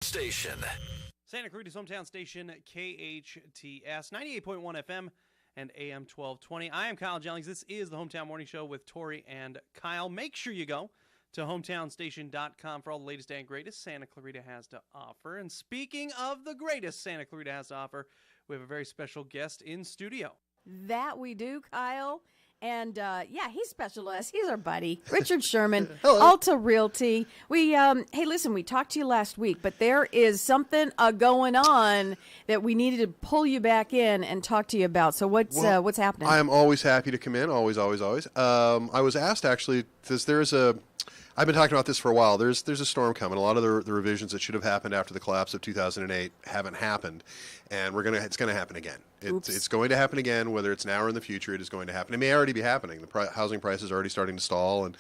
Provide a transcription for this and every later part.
Station. Santa Clarita's hometown station, KHTS, 98.1 FM and AM 1220. I am Kyle Jennings. This is the Hometown Morning Show with Tori and Kyle. Make sure you go to hometownstation.com for all the latest and greatest Santa Clarita has to offer. And speaking of the greatest Santa Clarita has to offer, we have a very special guest in studio. That we do, Kyle. And, he's special to us. He's our buddy, Richard Szerman, Hello. Alta Realty. Hey, listen, we talked to you last week, but there is something going on that we needed to pull you back in and talk to you about. So what's happening? I'm always happy to come in, always. I was asked, actually, because I've been talking about this for a while. There's a storm coming. A lot of the revisions that should have happened after the collapse of 2008 haven't happened, and it's going to happen again. It's going to happen again, whether it's now or in the future. It is going to happen. It may already be happening. The housing prices are already starting to stall, and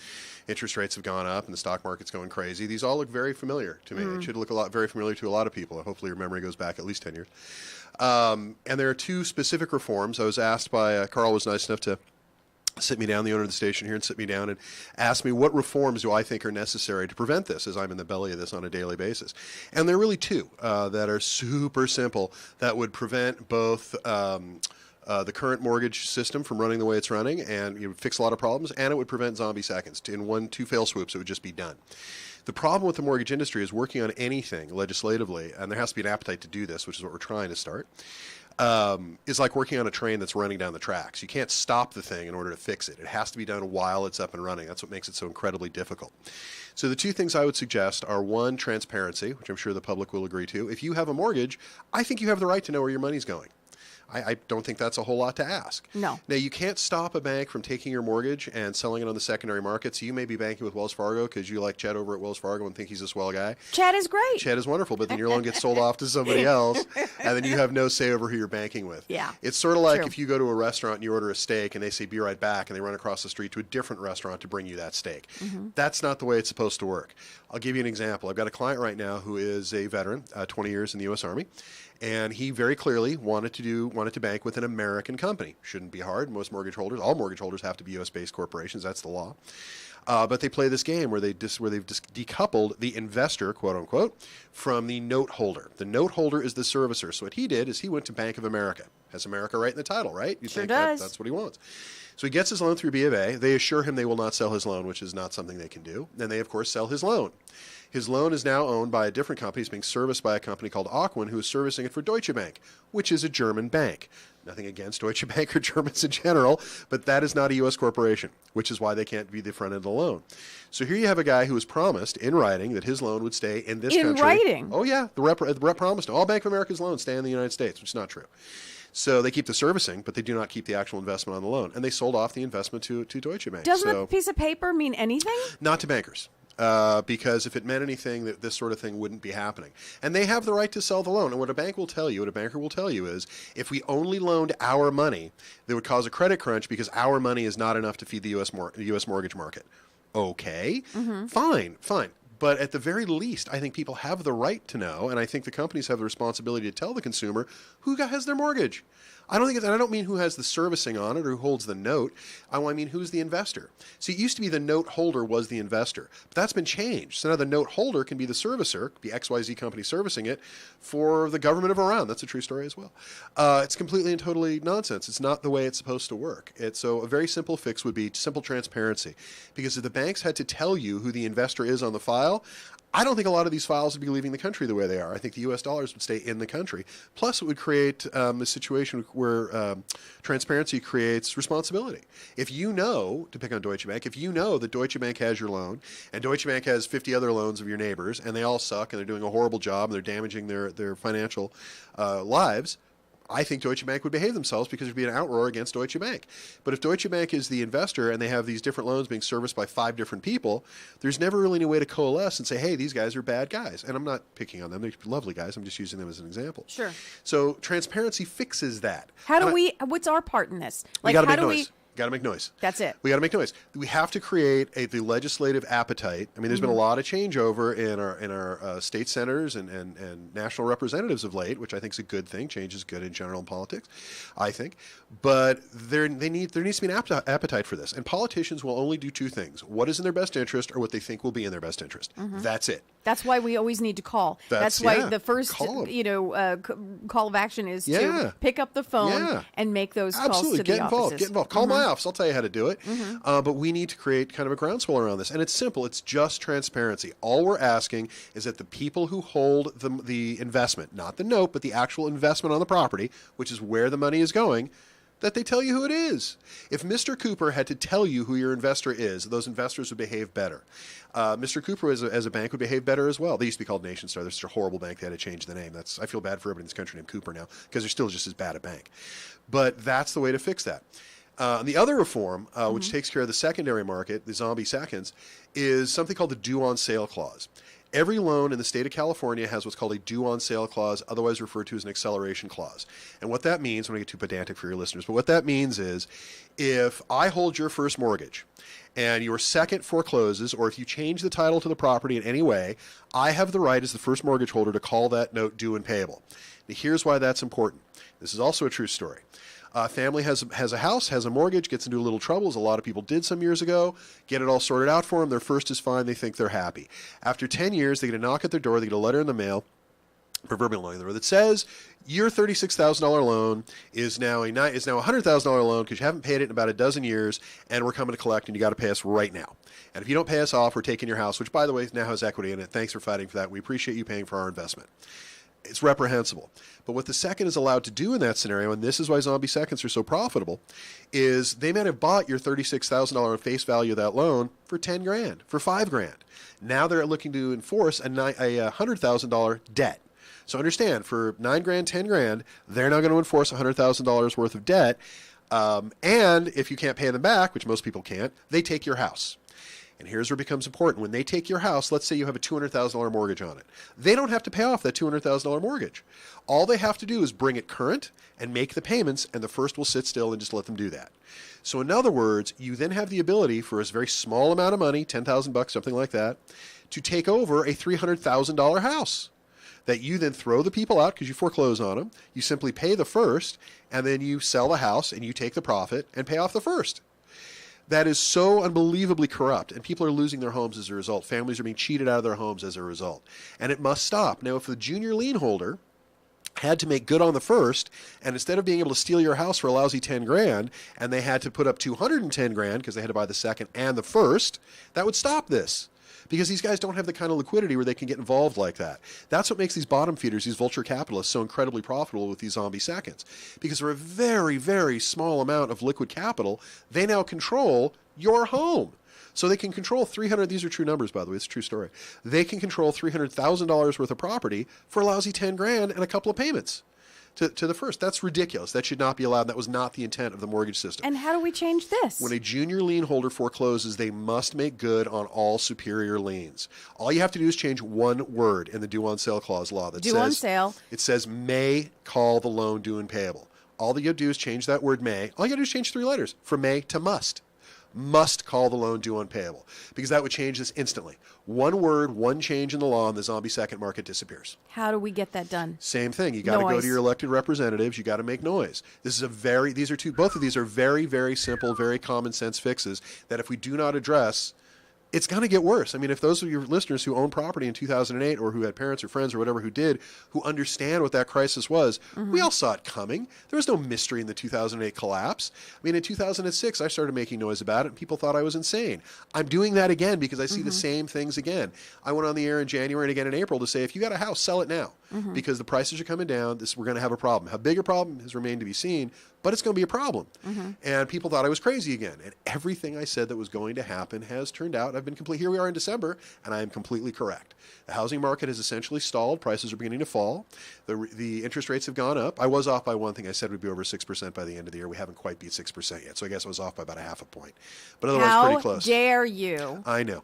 interest rates have gone up, and the stock market's going crazy. These all look very familiar to me. It should look very familiar to a lot of people. Hopefully, your memory goes back at least 10 years. And there are two specific reforms. I was asked by Carl was nice enough to sit me down, the owner of the station here, and sit me down and ask me what reforms do I think are necessary to prevent this, as I'm in the belly of this on a daily basis. And there are really two that are super simple that would prevent both the current mortgage system from running the way it's running, and it would fix a lot of problems, and it would prevent zombie seconds. In two fail swoops, it would just be done. The problem with the mortgage industry is working on anything legislatively, and there has to be an appetite to do this, which is what we're trying to start, is like working on a train that's running down the tracks. You can't stop the thing in order to fix it. It has to be done while it's up and running. That's what makes it so incredibly difficult. So the two things I would suggest are, one, transparency, which I'm sure the public will agree to. If you have a mortgage, I think you have the right to know where your money's going. I don't think that's a whole lot to ask. No. Now, you can't stop a bank from taking your mortgage and selling it on the secondary market. So you may be banking with Wells Fargo because you like Chad over at Wells Fargo and think he's a swell guy. Chad is great. Chad is wonderful, but then your loan gets sold off to somebody else, and then you have no say over who you're banking with. Yeah. It's sort of like True. if you go to a restaurant and you order a steak and they say, be right back, and they run across the street to a different restaurant to bring you that steak. That's not the way it's supposed to work. I'll give you an example. I've got a client right now who is a veteran, 20 years in the U.S. Army. And he very clearly wanted to bank with an American company. Shouldn't be hard. All mortgage holders have to be U.S.-based corporations. That's the law. But they play this game where they've decoupled the investor, quote unquote, from the note holder. The note holder is the servicer. So what he did is he went to Bank of America. Has America right in the title, right? You Sure think does. that's what he wants. So he gets his loan through B of A. They assure him they will not sell his loan, which is not something they can do. Then they, of course, sell his loan. His loan is now owned by a different company. It's being serviced by a company called Aquin, who is servicing it for Deutsche Bank, which is a German bank. Nothing against Deutsche Bank or Germans in general, but that is not a U.S. corporation, which is why they can't be the front end of the loan. So here you have a guy who was promised in writing that his loan would stay in this country. In writing? Oh, yeah. The rep promised all Bank of America's loans stay in the United States, which is not true. So they keep the servicing, but they do not keep the actual investment on the loan. And they sold off the investment to Deutsche Bank. Doesn't a piece of paper mean anything? Not to bankers. Because if it meant anything, that this sort of thing wouldn't be happening. And they have the right to sell the loan. And what a banker will tell you is, if we only loaned our money, that would cause a credit crunch because our money is not enough to feed the U.S. mortgage market. Okay, fine. But at the very least, I think people have the right to know, and I think the companies have the responsibility to tell the consumer who has their mortgage. I don't mean who has the servicing on it or who holds the note. I mean who's the investor. See, it used to be the note holder was the investor, but that's been changed. So now the note holder can be the servicer, the XYZ company servicing it for the government of Iran. That's a true story as well. It's completely and totally nonsense. It's not the way it's supposed to work. So a very simple fix would be simple transparency, because if the banks had to tell you who the investor is on the file, I don't think a lot of these files would be leaving the country the way they are. I think the U.S. dollars would stay in the country. Plus, it would create a situation where transparency creates responsibility. If you know, to pick on Deutsche Bank, if you know that Deutsche Bank has your loan and Deutsche Bank has 50 other loans of your neighbors and they all suck and they're doing a horrible job and they're damaging their financial lives, I think Deutsche Bank would behave themselves because there'd be an outroar against Deutsche Bank. But if Deutsche Bank is the investor and they have these different loans being serviced by 5 different people, there's never really any way to coalesce and say, hey, these guys are bad guys. And I'm not picking on them. They're lovely guys. I'm just using them as an example. Sure. So transparency fixes that. What's our part in this? We got to make noise. Got to make noise. That's it. We got to make noise. We have to create the legislative appetite. I mean, there's been a lot of changeover in our state senators and national representatives of late, which I think is a good thing. Change is good in general in politics, I think. But there needs to be an appetite for this. And politicians will only do two things: what is in their best interest, or what they think will be in their best interest. That's it. That's why we always need to call. That's why the first, call of action is to pick up the phone and make those calls to the offices. Get involved. Call my office. I'll tell you how to do it. But we need to create kind of a groundswell around this. And it's simple. It's just transparency. All we're asking is that the people who hold the investment, not the note, but the actual investment on the property, which is where the money is going, that they tell you who it is. If Mr. Cooper had to tell you who your investor is, those investors would behave better. Mr. Cooper as a bank would behave better as well. They used to be called Nation Star. They're such a horrible bank, they had to change the name. I feel bad for everybody in this country named Cooper now, because they're still just as bad a bank. But that's the way to fix that. The other reform, which takes care of the secondary market, the zombie seconds, is something called the due on sale clause. Every loan in the state of California has what's called a due on sale clause, otherwise referred to as an acceleration clause. And what that means, I'm going to get too pedantic for your listeners, but what that means is if I hold your first mortgage and your second forecloses, or if you change the title to the property in any way, I have the right as the first mortgage holder to call that note due and payable. Now, here's why that's important. This is also a true story. Family has a house, has a mortgage, gets into a little trouble, as a lot of people did some years ago, get it all sorted out for them. Their first is fine. They think they're happy. After 10 years, they get a knock at their door. They get a letter in the mail, proverbial letter in the mail, that says your $36,000 loan is now a $100,000 loan because you haven't paid it in about a dozen years, and we're coming to collect, and you got to pay us right now. And if you don't pay us off, we're taking your house, which, by the way, now has equity in it. Thanks for fighting for that. We appreciate you paying for our investment. It's reprehensible. But what the second is allowed to do in that scenario, and this is why zombie seconds are so profitable, is they might have bought your $36,000 face value of that loan for $10,000, for $5,000. Now they're looking to enforce a $100,000 debt. So understand, for $9,000, $10,000, they're now going to enforce $100,000 worth of debt. And if you can't pay them back, which most people can't, they take your house. And here's where it becomes important. When they take your house, let's say you have a $200,000 mortgage on it. They don't have to pay off that $200,000 mortgage. All they have to do is bring it current and make the payments, and the first will sit still and just let them do that. So in other words, you then have the ability for a very small amount of money, $10,000, something like that, to take over a $300,000 house that you then throw the people out because you foreclose on them. You simply pay the first, and then you sell the house and you take the profit and pay off the first. That is so unbelievably corrupt, and people are losing their homes as a result. Families are being cheated out of their homes as a result. And it must stop. Now, if the junior lien holder had to make good on the first, and instead of being able to steal your house for a lousy $10,000, and they had to put up $210,000 because they had to buy the second and the first, that would stop this. Because these guys don't have the kind of liquidity where they can get involved like that. That's what makes these bottom feeders, these vulture capitalists, so incredibly profitable with these zombie seconds. Because for a very, very small amount of liquid capital, they now control your home. So they can control these are true numbers, by the way, it's a true story. They can control $300,000 worth of property for a lousy $10,000 and a couple of payments to the first. That's ridiculous. That should not be allowed. That was not the intent of the mortgage system. And how do we change this? When a junior lien holder forecloses, they must make good on all superior liens. All you have to do is change one word in the due on sale clause law. That due on sale. It says may call the loan due and payable. All that you do is change that word may. All you got to do is change 3 letters from may to must. Must call the loan due and payable, because that would change this instantly. One word, one change in the law, and the zombie second market disappears. How do we get that done? Same thing. You got to go to your elected representatives. You got to make noise. Both of these are very, very simple, very common sense fixes that if we do not address, it's going to get worse. I mean, if those of your listeners who owned property in 2008 or who had parents or friends or whatever who understand what that crisis was, we all saw it coming. There was no mystery in the 2008 collapse. I mean, in 2006, I started making noise about it, and people thought I was insane. I'm doing that again because I see the same things again. I went on the air in January and again in April to say, if you got a house, sell it now because the prices are coming down. We're going to have a problem. How big a problem has remained to be seen, but it's going to be a problem. And people thought I was crazy again. And everything I said that was going to happen has turned out. Here we are in December, and I am completely correct. The housing market has essentially stalled. Prices are beginning to fall. The interest rates have gone up. I was off by one thing. I said we'd be over 6% by the end of the year. We haven't quite beat 6% yet, so I guess I was off by about a half a point. But otherwise, pretty close. How dare you? I know,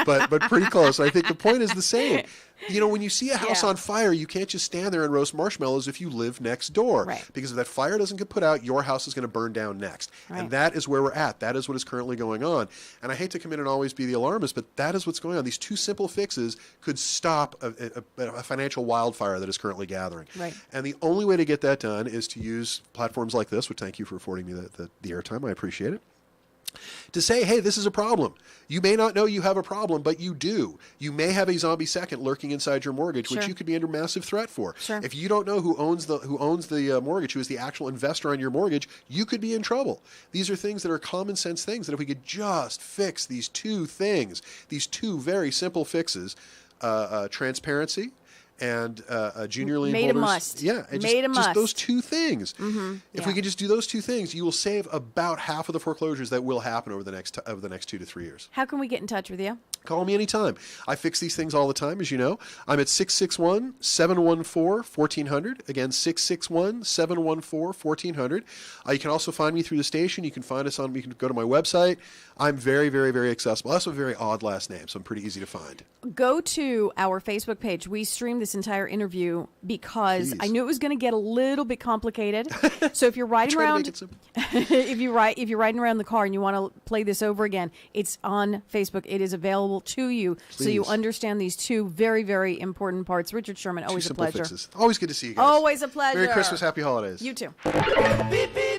but pretty close. I think the point is the same. You know, when you see a house on fire, you can't just stand there and roast marshmallows if you live next door. Right. Because if that fire doesn't get put out, your house is going to burn down next. Right. And that is where we're at. That is what is currently going on. And I hate to come in and always be the alarmist, but that is what's going on. These two simple fixes could stop a financial wildfire that is currently gathering. Right. And the only way to get that done is to use platforms like this, which thank you for affording me the airtime. I appreciate it. to say, hey, this is a problem. You may not know you have a problem, but you do. You may have a zombie second lurking inside your mortgage, which you could be under massive threat for. Sure. If you don't know who owns the mortgage, who is the actual investor on your mortgage, you could be in trouble. These are things that are common sense things that if we could just fix these two things, these two very simple fixes, transparency and junior lien Made holders. a must. Yeah, and Made a just must. those two things. If we Yeah. could just do those two things, you will save about half of the foreclosures that will happen over the next 2 to 3 years. How can we get in touch with you? Call me anytime. I fix these things all the time, as you know. I'm at 661-714-1400. Again, 661-714-1400. You can also find me through the station. You can find us on, you can go to my website. I'm very, very, very accessible. I also have a very odd last name, so I'm pretty easy to find. Go to our Facebook page. We streamed this entire interview because Please. I knew it was going to get a little bit complicated. So if you're riding Try to around, make it simple. if you're riding around the car and you want to play this over again, it's on Facebook. It is available to you, so you Please. understand these two very, very important parts. Richard Sherman, Two always a simple pleasure. fixes. Always good to see you guys. Always a pleasure. Merry Christmas, Happy Holidays. You too. Beep, beep.